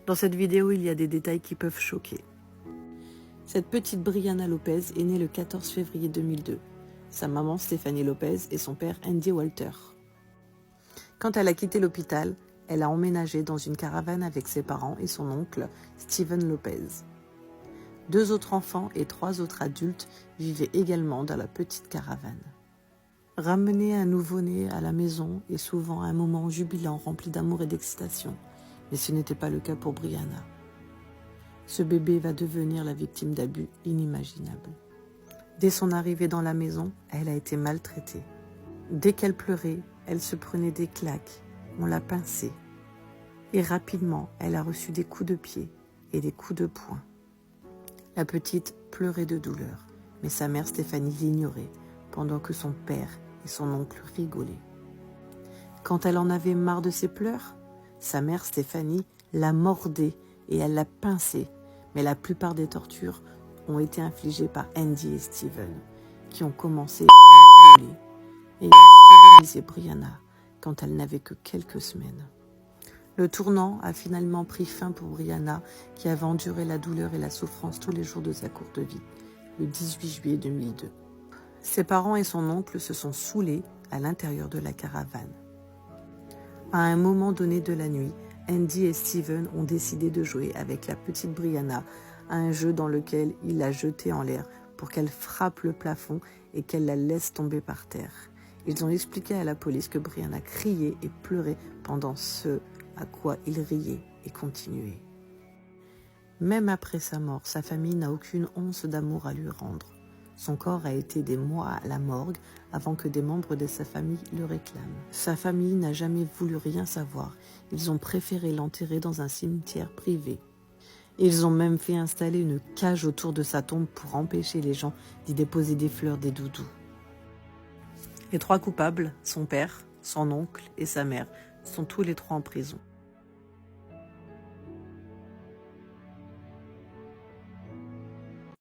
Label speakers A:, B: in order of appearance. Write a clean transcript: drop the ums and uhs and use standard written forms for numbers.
A: Dans cette vidéo, il y a des détails qui peuvent choquer. Cette petite Brianna Lopez est née le 14 février 2002. Sa maman Stephanie Lopez et son père Andy Walter. Quand elle a quitté l'hôpital, elle a emménagé dans une caravane avec ses parents et son oncle Steven Lopez. 2 autres enfants et 3 autres adultes vivaient également dans la petite caravane. Ramener un nouveau-né à la maison est souvent un moment jubilant rempli d'amour et d'excitation, mais ce n'était pas le cas pour Brianna. Ce bébé va devenir la victime d'abus inimaginables. Dès son arrivée dans la maison, elle a été maltraitée. Dès qu'elle pleurait, elle se prenait des claques, on l'a pincée. Et rapidement, elle a reçu des coups de pied et des coups de poing. La petite pleurait de douleur, mais sa mère Stéphanie l'ignorait, pendant que son père et son oncle rigolaient. Quand elle en avait marre de ses pleurs, sa mère Stéphanie la mordait et elle l'a pincée, mais la plupart des tortures ont été infligées par Andy et Steven, qui ont commencé à violer et à sodomiser Brianna quand elle n'avait que quelques semaines. Le tournant a finalement pris fin pour Brianna, qui avait enduré la douleur et la souffrance tous les jours de sa courte vie, le 18 juillet 2002. Ses parents et son oncle se sont saoulés à l'intérieur de la caravane. À un moment donné de la nuit, Andy et Steven ont décidé de jouer avec la petite Brianna à un jeu dans lequel il l'a jetée en l'air pour qu'elle frappe le plafond et qu'elle la laisse tomber par terre. Ils ont expliqué à la police que Brianna criait et pleurait pendant ce à quoi il riait et continuait. Même après sa mort, sa famille n'a aucune once d'amour à lui rendre. Son corps a été des mois à la morgue avant que des membres de sa famille le réclament. Sa famille n'a jamais voulu rien savoir. Ils ont préféré l'enterrer dans un cimetière privé. Ils ont même fait installer une cage autour de sa tombe pour empêcher les gens d'y déposer des fleurs, des doudous. Les 3 coupables, son père, son oncle et sa mère, sont tous les 3 en prison.